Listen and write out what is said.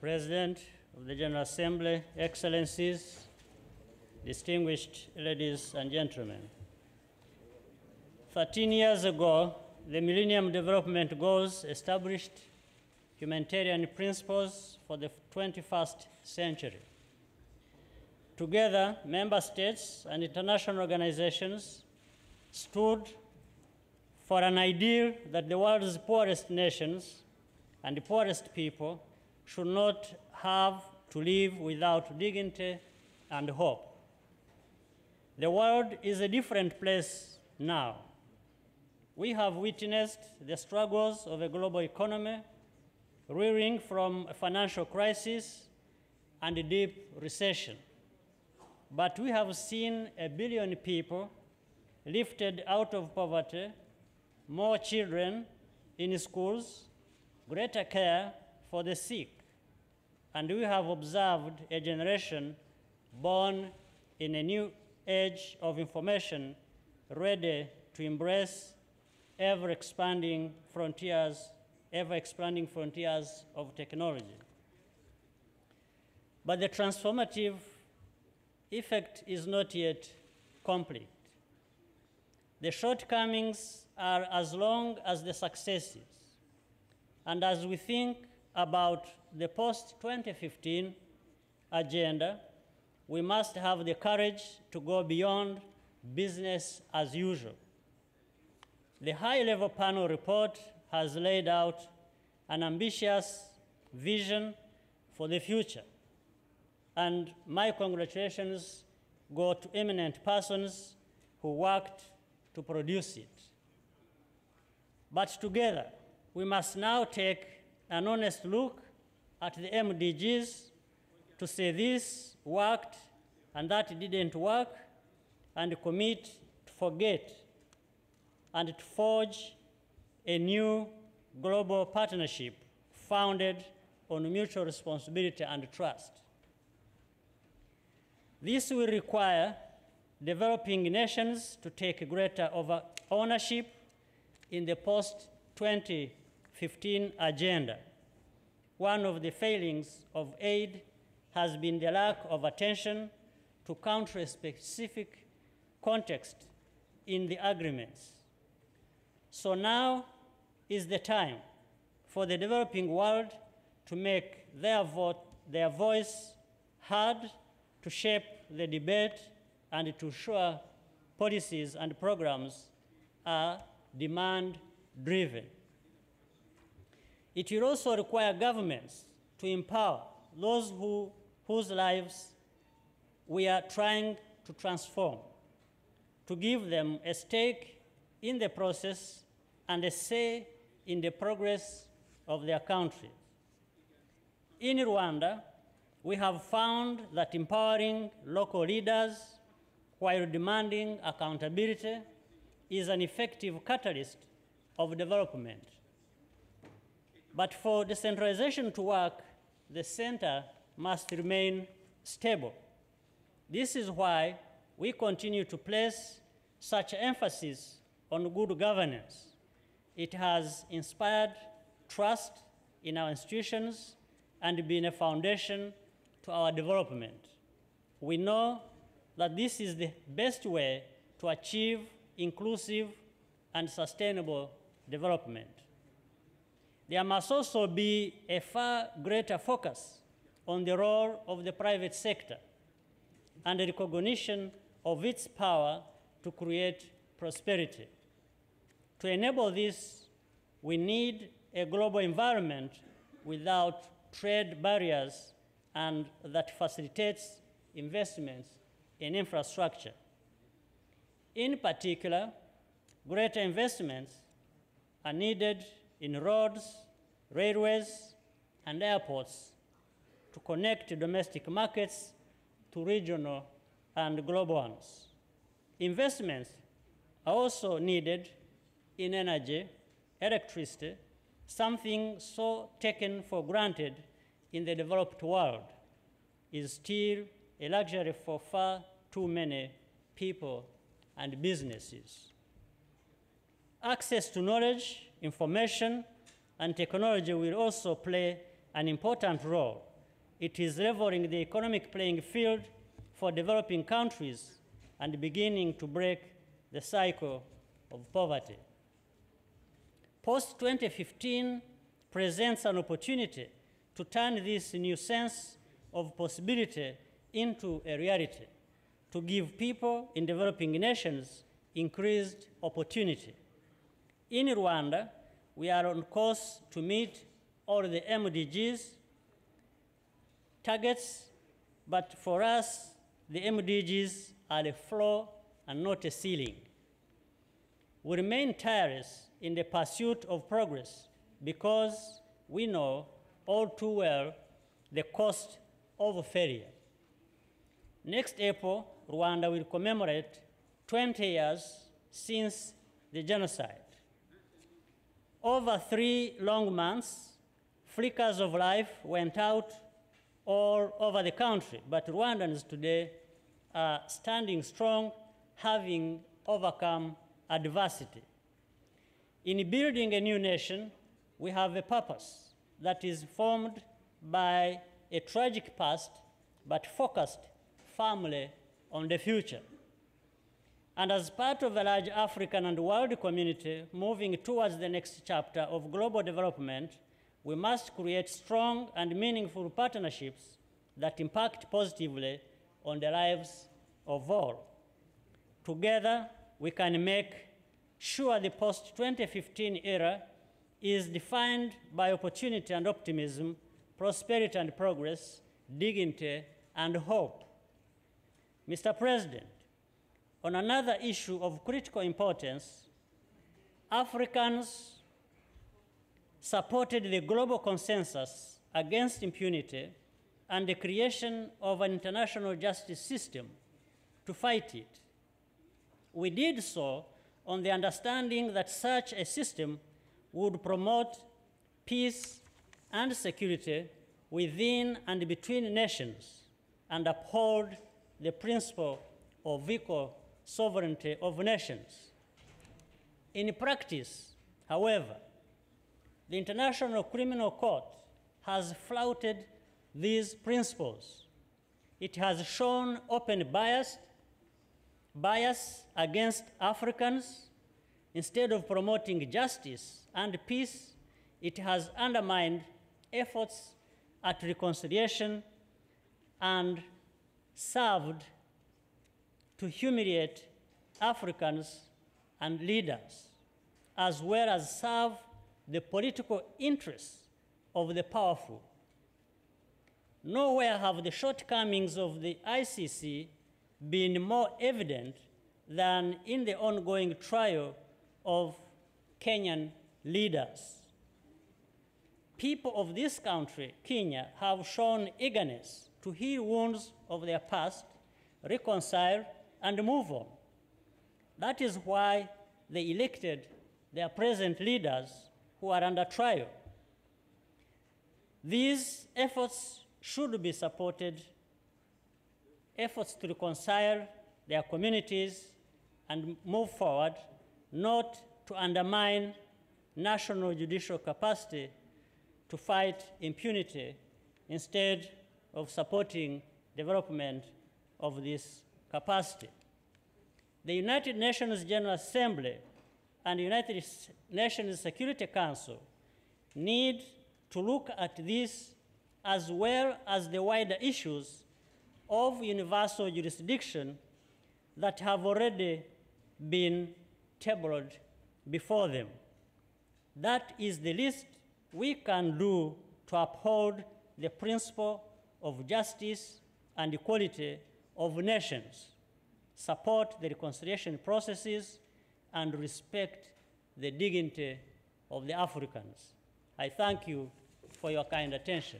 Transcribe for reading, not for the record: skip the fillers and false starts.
President of the General Assembly, Excellencies, distinguished ladies and gentlemen. 13 years ago, the Millennium Development Goals established humanitarian principles for the 21st century. Together, member states and international organizations stood for an ideal that the world's poorest nations and the poorest people should not have to live without dignity and hope. The world is a different place now. We have witnessed the struggles of a global economy rearing from a financial crisis and a deep recession. But we have seen 1 billion people lifted out of poverty, more children in schools, greater care for the sick, and we have observed a generation born in a new age of information ready to embrace ever-expanding frontiers of technology. But the transformative effect is not yet complete. The shortcomings are as long as the successes. And as we think about the post-2015 agenda, we must have the courage to go beyond business as usual. The high-level panel report has laid out an ambitious vision for the future, and my congratulations go to eminent persons who worked to produce it. But together, we must now take an honest look at the MDGs to say this worked and that didn't work, and commit to forget and to forge a new global partnership founded on mutual responsibility and trust. This will require developing nations to take greater ownership in the post-2015 agenda. One of the failings of aid has been the lack of attention to country-specific context in the agreements. So now is the time for the developing world to make their voice heard, to shape the debate, and to ensure policies and programs are demand-driven. It will also require governments to empower those whose lives we are trying to transform, to give them a stake in the process and a say in the progress of their country. In Rwanda, we have found that empowering local leaders while demanding accountability is an effective catalyst of development. But for decentralization to work, the center must remain stable. This is why we continue to place such emphasis on good governance. It has inspired trust in our institutions and been a foundation to our development. We know that this is the best way to achieve inclusive and sustainable development. There must also be a far greater focus on the role of the private sector and the recognition of its power to create prosperity. To enable this, we need a global environment without trade barriers and that facilitates investments in infrastructure. In particular, greater investments are needed in roads, railways, and airports to connect domestic markets to regional and global ones. Investments are also needed in energy, electricity, something so taken for granted in the developed world, is still a luxury for far too many people and businesses. Access to knowledge, information, and technology will also play an important role it is leveling the economic playing field for developing countries and beginning to break the cycle of poverty. Post-2015 presents an opportunity to turn this new sense of possibility into a reality, to give people in developing nations increased opportunity. In Rwanda, we are on course to meet all the MDGs targets, but for us, the MDGs are a floor and not a ceiling. We remain tireless in the pursuit of progress because we know all too well the cost of failure. Next April, Rwanda will commemorate 20 years since the genocide. Over 3 long months, flickers of life went out all over the country, but Rwandans today are standing strong, having overcome adversity. In building a new nation, we have a purpose that is formed by a tragic past, but focused firmly on the future. And as part of a large African and world community moving towards the next chapter of global development, we must create strong and meaningful partnerships that impact positively on the lives of all. Together, we can make sure the post-2015 era is defined by opportunity and optimism, prosperity and progress, dignity and hope. Mr. President, on another issue of critical importance, Africans supported the global consensus against impunity and the creation of an international justice system to fight it. We did so on the understanding that such a system would promote peace and security within and between nations and uphold the principle of equal sovereignty of nations. In practice, however, the International Criminal Court has flouted these principles. It has shown open bias against Africans. Instead of promoting justice and peace, it has undermined efforts at reconciliation and served to humiliate Africans and leaders, as well as serve the political interests of the powerful. Nowhere have the shortcomings of the ICC been more evident than in the ongoing trial of Kenyan leaders. People of this country, Kenya, have shown eagerness to heal wounds of their past, reconcile, and move on. That is why they elected their present leaders who are under trial. These efforts should be supported, efforts to reconcile their communities and move forward, not to undermine national judicial capacity to fight impunity instead of supporting development of this capacity. The United Nations General Assembly and the United Nations Security Council need to look at this as well as the wider issues of universal jurisdiction that have already been tabled before them. That is the least we can do to uphold the principle of justice and equality of nations, support the reconciliation processes, and respect the dignity of the Africans. I thank you for your kind attention.